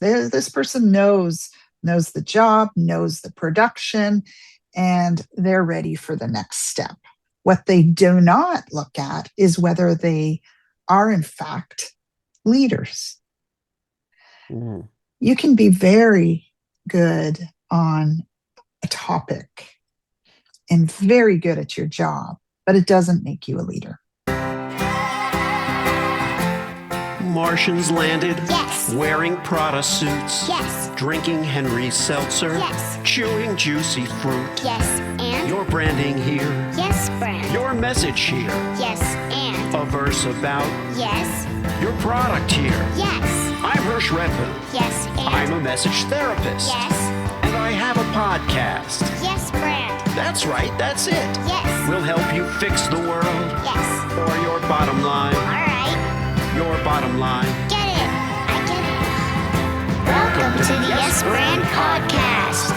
This person knows the job, knows the production, and they're ready for the next step. What they do not look at is whether they are, in fact, leaders. Mm. You can be very good on a topic and very good at your job, but it doesn't make you a leader. Martians landed. Yes. Wearing Prada suits. Yes. Drinking Henry's seltzer. Yes. Chewing juicy fruit. Yes, and? Your branding here. Yes, brand. Your message here. Yes, and? A verse about Yes. your product here. Yes. I'm Hersh Rephun. Yes, and? I'm a message therapist. Yes. And I have a podcast. Yes, brand. That's right, that's it. Yes. We'll help you fix the world. Yes. Or your bottom line. All right. Your bottom line. Get it. I get it. Welcome to the Yes Brand Podcast.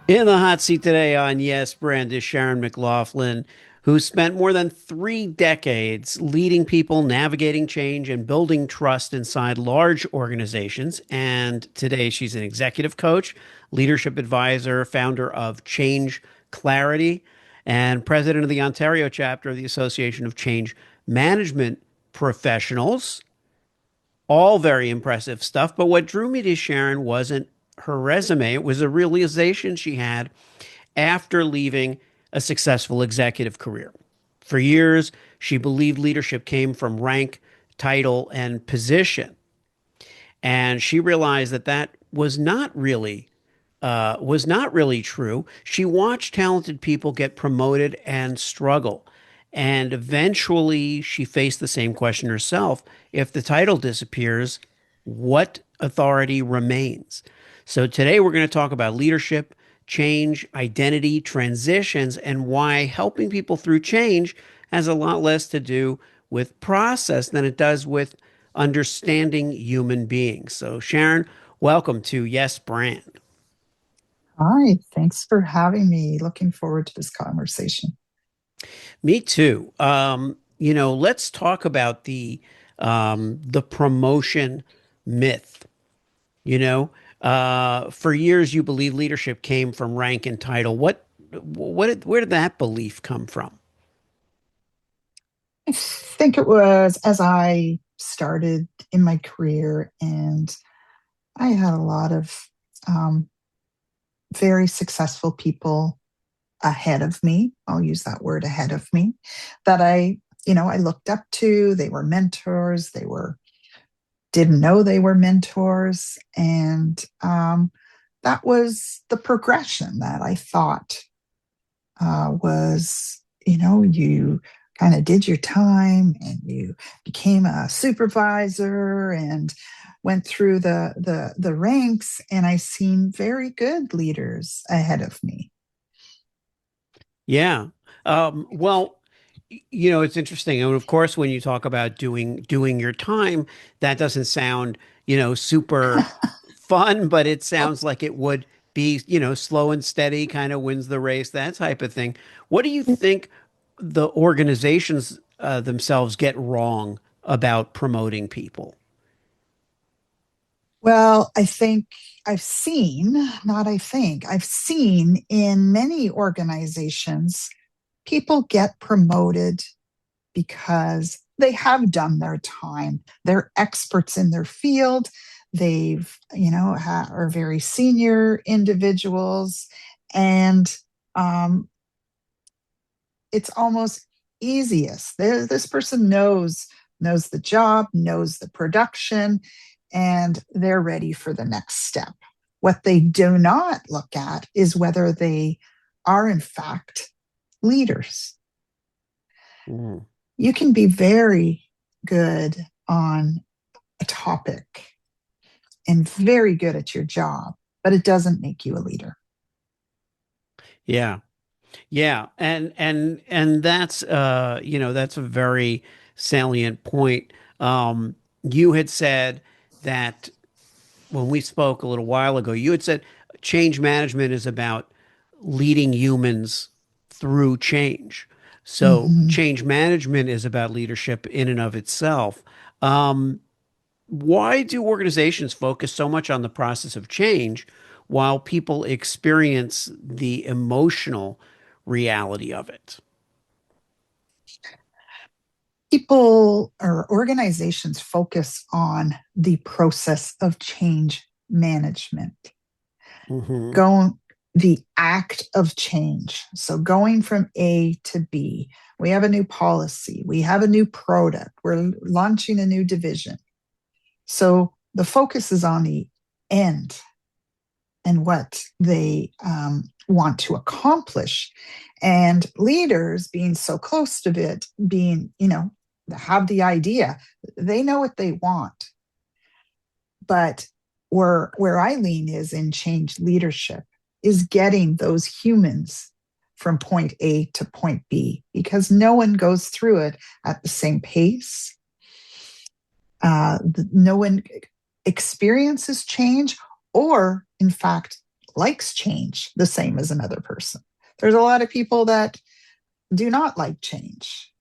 In the hot seat today on Yes Brand is Sharon McLaughlin, who spent more than 3 decades leading people, navigating change, and building trust inside large organizations. And today she's an executive coach, leadership advisor, founder of Change Clarity, and president of the Ontario chapter of the Association of Change Management Professionals. All very impressive stuff. But what drew me to Sharon wasn't her resume. It was a realization she had after leaving a successful executive career. For years, she believed leadership came from rank, title, and position. And she realized that that was not really true. She watched talented people get promoted and struggle. And eventually she faced the same question herself. If the title disappears, what authority remains? So today we're going to talk about leadership, change, identity, transitions, and why helping people through change has a lot less to do with process than it does with understanding human beings. So Sharon, welcome to Yes Brand. Hi, thanks for having me. Looking forward to this conversation. Me too. Let's talk about the promotion myth. For years you believe leadership came from rank and title. Where did that belief come from? I think it was as I started in my career, and I had a lot of very successful people ahead of me. I'll use that word, ahead of me, that I looked up to. They were mentors. Didn't know they were mentors. And that was the progression that I thought you kind of did your time and you became a supervisor and went through the ranks. And I seen very good leaders ahead of me. Yeah. It's interesting. And of course, when you talk about doing your time, that doesn't sound, super fun, but it sounds like it would be, slow and steady, kind of wins the race, that type of thing. What do you think the organizations themselves get wrong about promoting people? Well, I've seen in many organizations, people get promoted because they have done their time. They're experts in their field. Are very senior individuals. And it's almost easiest. This person knows the job, knows the production, and they're ready for the next step. What they do not look at is whether they are, in fact, leaders. Mm. You can be very good on a topic and very good at your job, but it doesn't make you a leader. Yeah. Yeah. And that's that's a very salient point. You had said that when we spoke a little while ago, you had said change management is about leading humans through change. So Hmm. change management is about leadership in and of itself. Um, why do organizations focus so much on the process of change while people experience the emotional reality of it? People or organizations focus on the process of change management, Hmm. going the act of change. So going from A to B, we have a new policy, we have a new product, we're launching a new division. So the focus is on the end and what they want to accomplish. And leaders being so close to it, being, have the idea, they know what they want. But where I lean is in change leadership, is getting those humans from point A to point B, because no one goes through it at the same pace. No one experiences change or, in fact, likes change the same as another person. There's a lot of people that do not like change.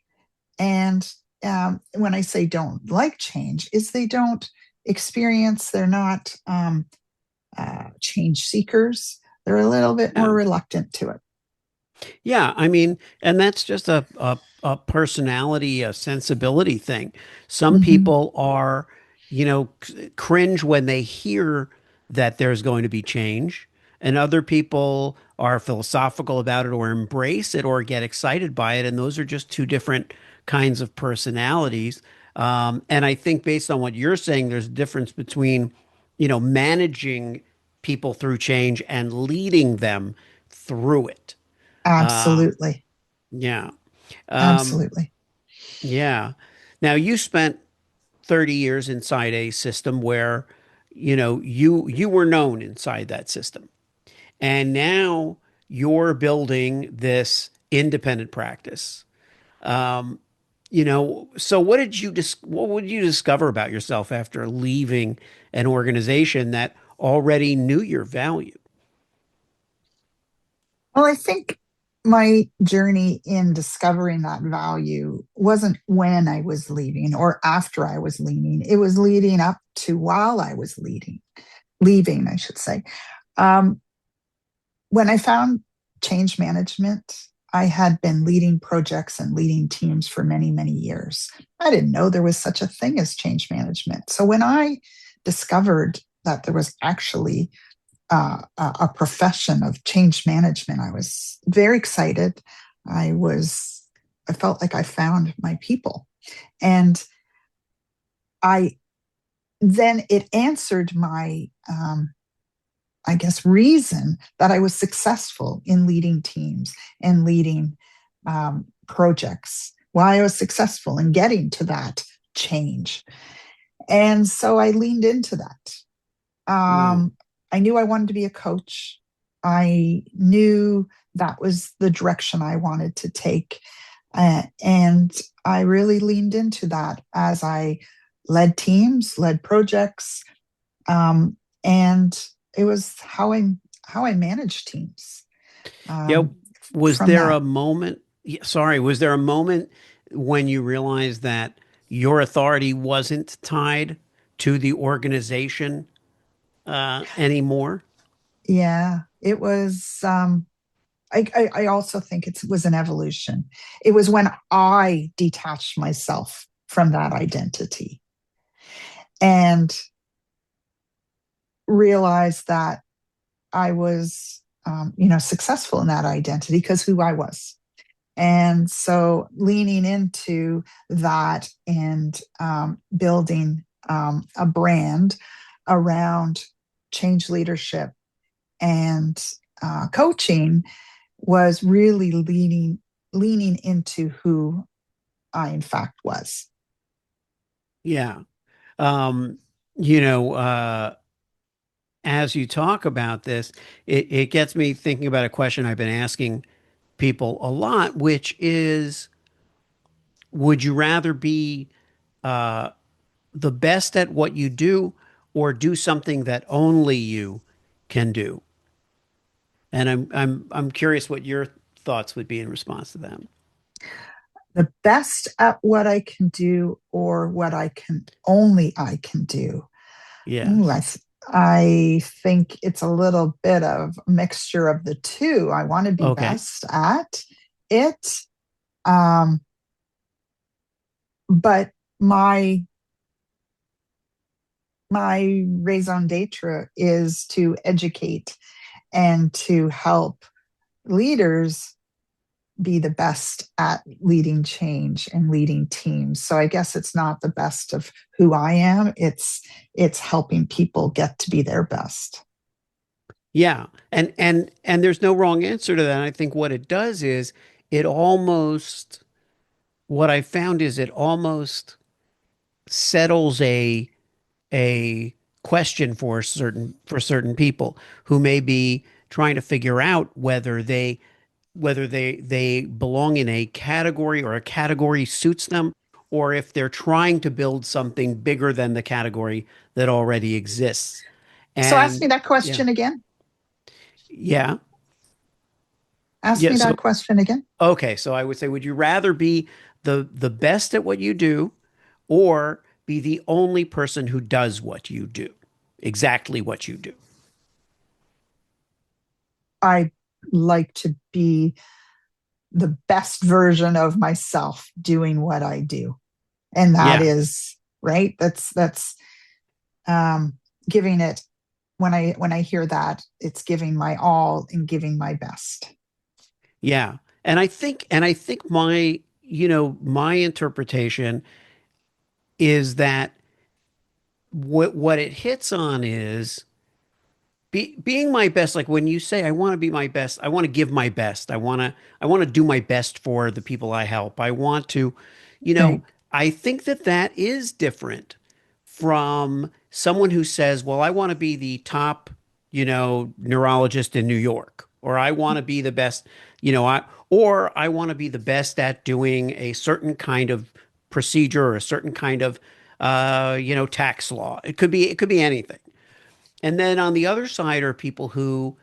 And when I say don't like change, is they don't experience, they're not change seekers. They're a little bit more Yeah. reluctant to it. Yeah, I mean, and that's just a personality, a sensibility thing. Some Mm-hmm. people are, cringe when they hear that there's going to be change, and other people are philosophical about it or embrace it or get excited by it. And those are just two different kinds of personalities. And I think based on what you're saying, there's a difference between, managing people through change and leading them through it. Absolutely. Yeah. Um, Absolutely. yeah. Now you spent 30 years inside a system where, you were known inside that system. And now you're building this independent practice. Um, so what would you discover about yourself after leaving an organization that already knew your value? Well, I think my journey in discovering that value wasn't when I was leaving or after I was leaving. It was leading up to while I was leaving, I should say. Um, when I found change management, I had been leading projects and leading teams for many, many years. I didn't know there was such a thing as change management. So when I discovered that there was actually a profession of change management, I was very excited. I was, I felt like I found my people. And I, then it answered my, I guess, reason that I was successful in leading teams and leading projects, why I was successful in getting to that change. And so I leaned into that. Mm, I knew I wanted to be a coach. I knew that was the direction I wanted to take. And I really leaned into that as I led teams, led projects, and it was how I managed teams yeah. um, Was from there that. a moment? Sorry, was there a moment when you realized that your authority wasn't tied to the organization anymore? Yeah, it was. I also think it was an evolution. It was when I detached myself from that identity and realized that I was, successful in that identity because who I was. And so leaning into that and building a brand around change leadership and coaching was really leaning into who I in fact was. Yeah. Um, you know, as you talk about this, it gets me thinking about a question I've been asking people a lot, which is, would you rather be uh, the best at what you do or do something that only you can do? And I'm curious what your thoughts would be in response to that. The best at what I can do, or what I can do. Ooh, Yes. I think it's a little bit of a mixture of the two. I want to be Okay. best at it. Um, but my raison d'etre is to educate and to help leaders be the best at leading change and leading teams. So I guess it's not the best of who I am. It's helping people get to be their best. Yeah. And there's no wrong answer to that. I think what it does is it almost what I found is it almost settles a question for certain people who may be trying to figure out whether they belong in a category or a category suits them, or if they're trying to build something bigger than the category that already exists. So ask And me that yeah, question again. yeah, Ask yeah. me So that question again. okay, so I would say, would you rather be the best at what you do, or be the only person who does what you do, exactly what you do? I like to be the best version of myself doing what I do. And that Yeah, is right. That's um giving it, when I hear that, it's giving my all and giving my best. yeah. And I think my interpretation is that what it hits on is being my best. Like when you say I want to be my best, I want to give my best, I want to do my best for the people I help. I want to, you know Right. I think that that is different from someone who says, well, I want to be the top, neurologist in New York, or I want to be the best, or I want to be the best at doing a certain kind of procedure, or a certain kind of tax law. It could be anything. And then on the other side are people who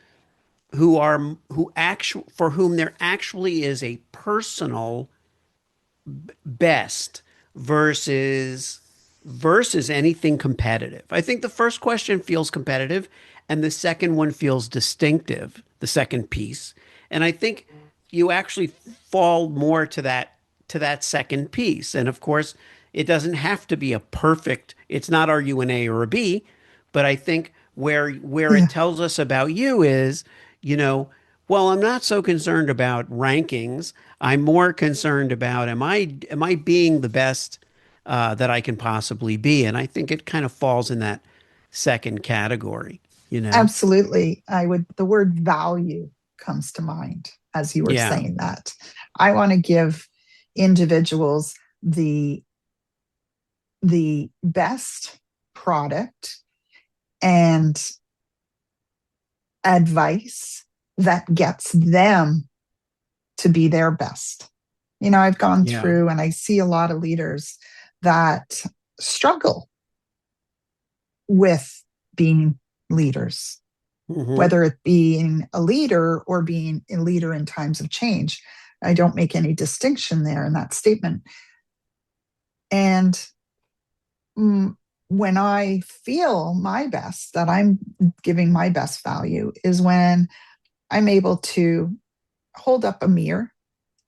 for whom there actually is a personal best versus anything competitive. I think the first question feels competitive, and the second one feels distinctive, the second piece. And I think you actually fall more to that second piece. And of course, it doesn't have to be a perfect, it's not, are you an A or a B? But I think where it Yeah. tells us about you is, you know, well, I'm not so concerned about rankings. I'm more concerned about, am I being the best that I can possibly be? And I think it kind of falls in that second category, you know? Absolutely. The word value comes to mind as you were Yeah. saying that. I want to give individuals the best product and advice that gets them to be their best. I've gone Yeah. through and I see a lot of leaders that struggle with being leaders, Hmm. whether it being a leader or being a leader in times of change. I don't make any distinction there in that statement. And mm, when I feel my best, that I'm giving my best value, is when I'm able to hold up a mirror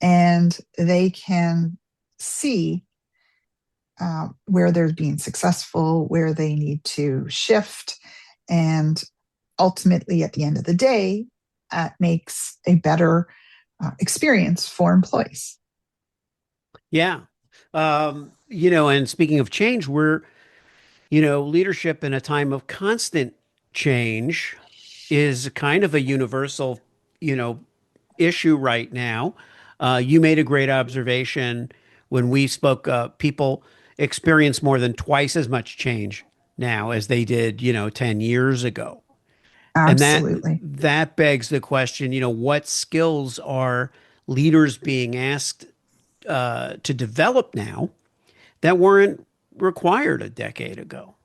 and they can see where they're being successful, where they need to shift. And ultimately, at the end of the day, that makes a better experience for employees. Yeah. And speaking of change, leadership in a time of constant change is kind of a universal, you know, issue right now. You made a great observation when we spoke. People experience more than twice as much change now as they did, 10 years ago. And that Absolutely. that begs the question, what skills are leaders being asked to develop now that weren't required a decade ago?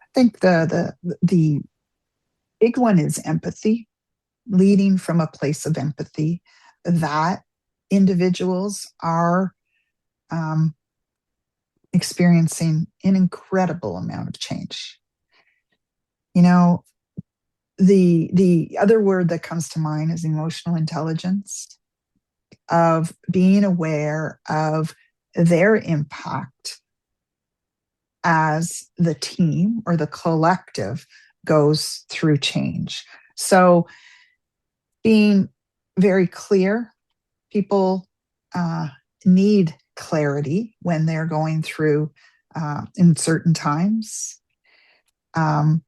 I think the big one is empathy. leading from a place of empathy, that individuals are experiencing an incredible amount of change. You know, the other word that comes to mind is emotional intelligence, of being aware of their impact as the team or the collective goes through change. So being very clear, people need clarity when they're going through in certain times, and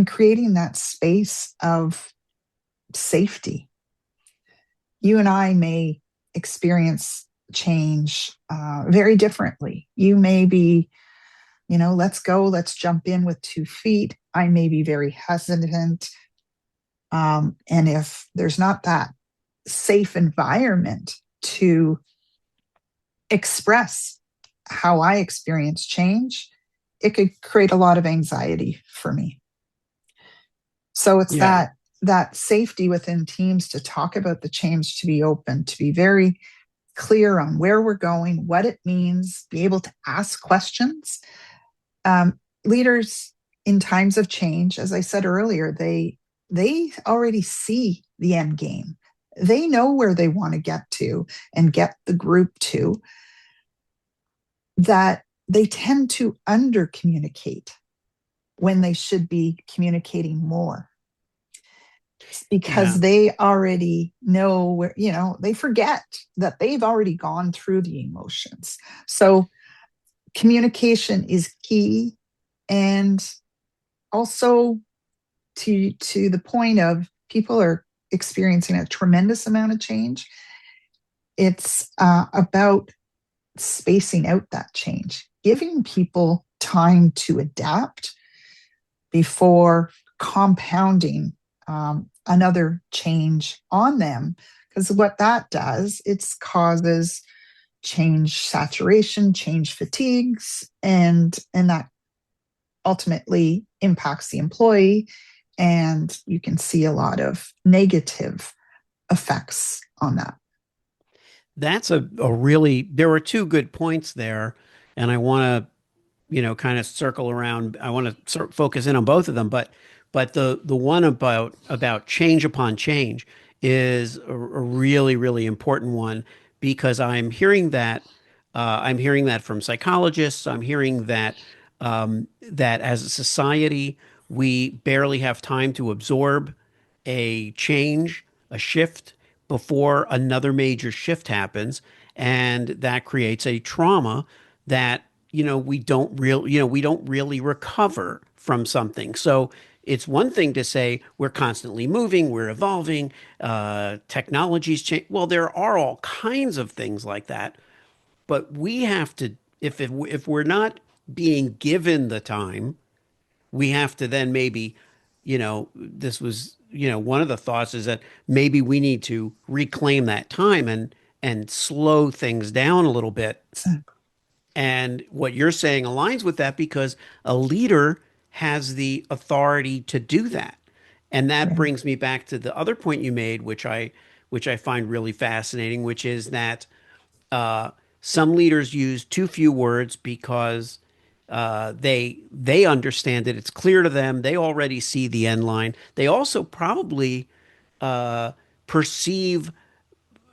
creating that space of safety. You and I may experience change very differently. You may be, let's go, let's jump in with 2 feet. I may be very hesitant. And if there's not that safe environment to express how I experience change, it could create a lot of anxiety for me. So it's that safety within teams to talk about the change, to be open, to be very clear on where we're going, what it means, be able to ask questions. Leaders in times of change, as I said earlier, they already see the end game. They know where they want to get to and get the group to, that they tend to under communicate when they should be communicating more, because they already know where, they forget that they've already gone through the emotions. So communication is key. And also to the point of people are experiencing a tremendous amount of change. It's about spacing out that change, giving people time to adapt before compounding another change on them. Because what that does, it causes change saturation, change fatigues, and that ultimately impacts the employee. And you can see a lot of negative effects on that. That's a really, there were 2 good points there. And I want to, kind of circle around. I want to focus in on both of them, but the one about change upon change is a really, really important one, because I'm hearing that from psychologists. I'm hearing that that as a society, we barely have time to absorb a change, a shift, before another major shift happens, and that creates a trauma that we don't really recover from something. So it's one thing to say we're constantly moving, we're evolving, technologies change. Well, there are all kinds of things like that, but we have to, if we're not being given the time, we have to then maybe, this was, one of the thoughts is that maybe we need to reclaim that time and slow things down a little bit. And what you're saying aligns with that, because a leader has the authority to do that. And that brings me back to the other point you made, which I find really fascinating, which is that some leaders use too few words because they understand it. It's clear to them. They already see the end line. They also probably perceive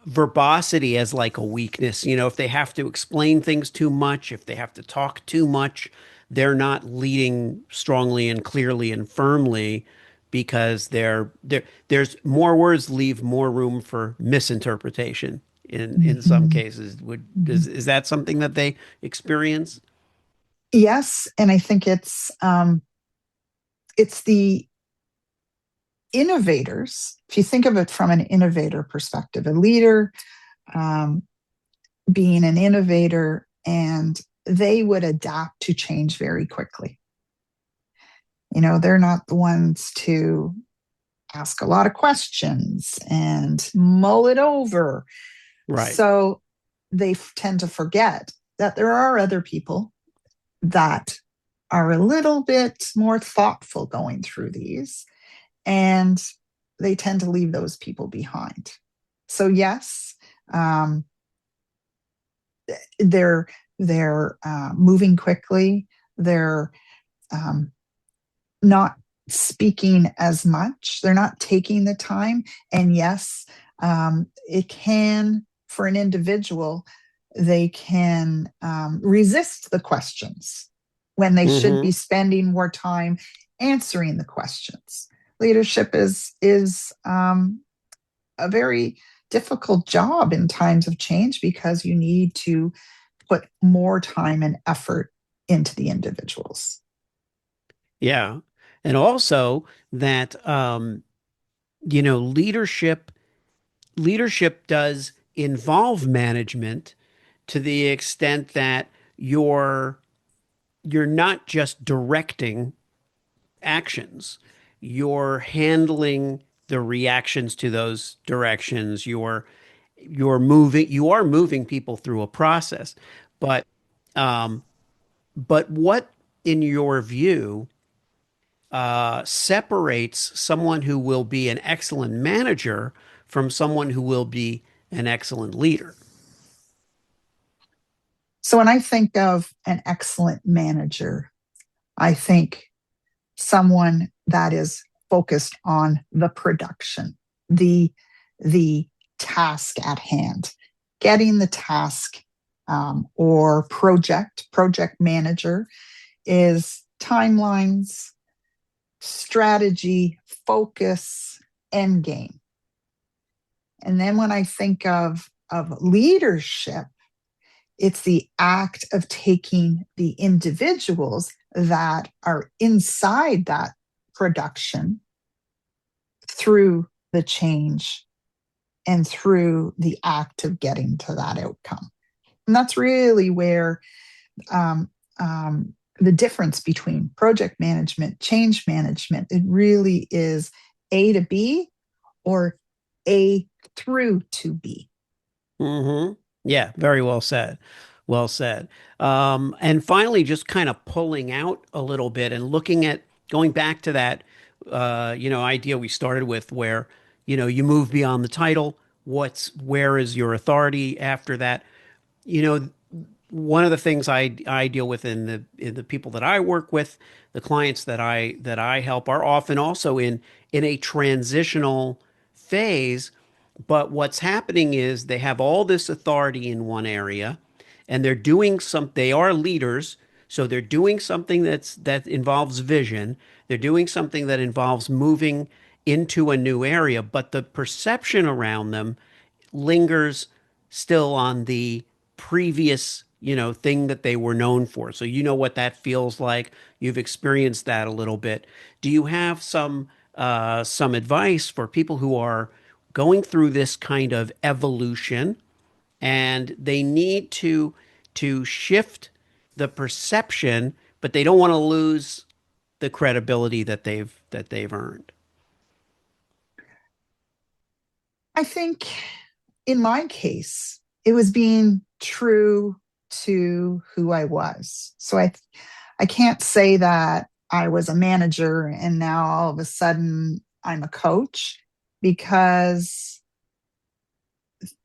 verbosity as like a weakness. If they have to explain things too much, if they have to talk too much, they're not leading strongly and clearly and firmly, because there's more words leave more room for misinterpretation in some cases. Is that something that they experience? Yes, and I think it's the innovators. If you think of it from an innovator perspective, a leader being an innovator, and they would adapt to change very quickly. They're not the ones to ask a lot of questions and mull it over. Right. So they tend to forget that there are other people that are a little bit more thoughtful going through these. And they tend to leave those people behind. So yes, um, they're moving quickly. They're um, not speaking as much. They're not taking the time. And yes, it can, for an individual, they can resist the questions when they should be spending more time answering the questions. Leadership is a very difficult job in times of change because you need to put more time and effort into the individuals. Yeah. And also that, leadership does involve management to the extent that you're you're not just directing actions, you're handling the reactions to those directions. You are moving people through a process. But um, but what, in your view, separates someone who will be an excellent manager from someone who will be an excellent leader? So when I think of an excellent manager, I think someone that is focused on the production, the the task at hand, getting the task or project manager is timelines, strategy, focus, end game. And then when I think of leadership, it's the act of taking the individuals that are inside that production through the change and through the act of getting to that outcome. And that's really where um, the difference between project management, change management, it really is A to B or A through to B. Mm-hmm. Yeah, very well said. Well said. And finally, just kind of pulling out a little bit and looking at going back to that, idea we started with, where, you move beyond the title. Where is your authority after that? You know, One of the things I deal with in the people that I work with, the clients that I help, are often also in a transitional phase. But what's happening is they have all this authority in one area, and they are leaders, so they're doing something that involves vision. They're doing something that involves moving into a new area, but the perception around them lingers still on the previous, thing that they were known for. So you know what that feels like. You've experienced that a little bit. Do you have some advice for people who are going through this kind of evolution, and they need to shift the perception, but they don't want to lose the credibility that they've earned? I think in my case, it was being true to who I was. So I can't say that I was a manager and now all of a sudden I'm a coach because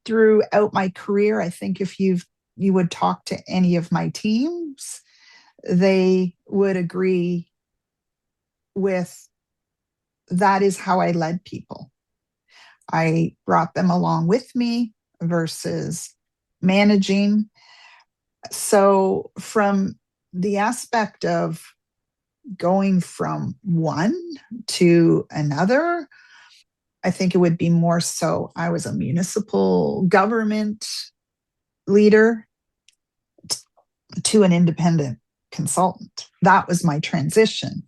throughout my career, I think if you would talk to any of my teams, they would agree with that is how I led people. I brought them along with me versus managing. So, from the aspect of going from one to another, I think it would be more so I was a municipal government leader to an independent consultant. That was my transition.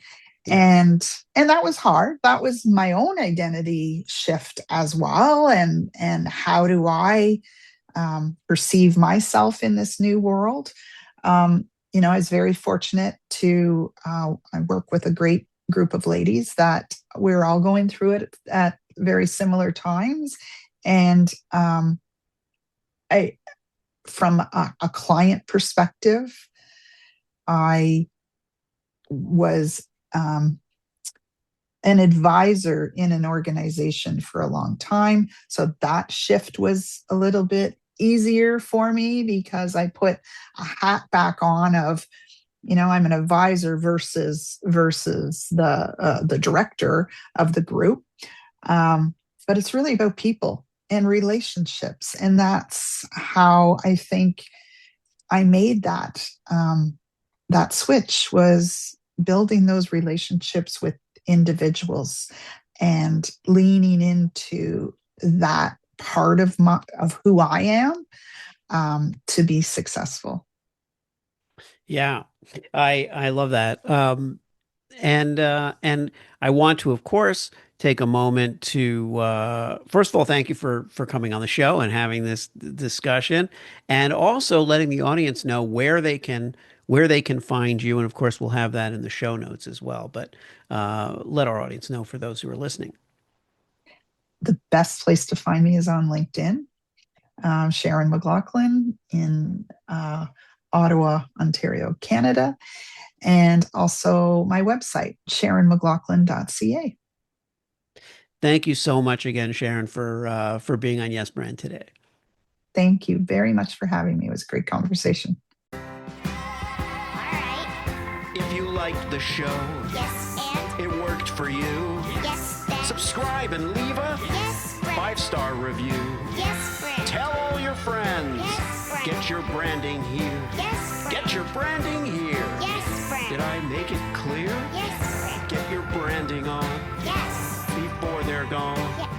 Yeah. And that was hard. That was my own identity shift as well. And how do I perceive myself in this new world? I was very fortunate to I work with a great group of ladies that we're all going through it at very similar times. And I, from a client perspective, I was an advisor in an organization for a long time. So that shift was a little bit easier for me because I put a hat back on of, I'm an advisor versus the director of the group. But it's really about people and relationships, and that's how I think I made that switch, was building those relationships with individuals and leaning into that part of who I am, to be successful. Yeah, I love that. And I want to, of course, take a moment to first of all thank you for coming on the show and having this discussion, and also letting the audience know where they can find you. And of course, we'll have that in the show notes as well. But let our audience know for those who are listening. The best place to find me is on LinkedIn. Sharon McLaughlin in Ottawa, Ontario, Canada. And also my website, sharonmclaughlin.ca. Thank you so much again, Sharon, for being on Yes Brand today. Thank you very much for having me. It was a great conversation. All right. If you liked the show, Yes, and it worked for you, yes, then subscribe and leave a yes, friend. 5-star review. Yes, friend. Tell all your friends. Yes, friend. Get your branding here. Yes, friend. Get your branding here. Yes, friend. Did I make it clear? Yes, friend. Get your branding on Yes. before they're gone. Yeah.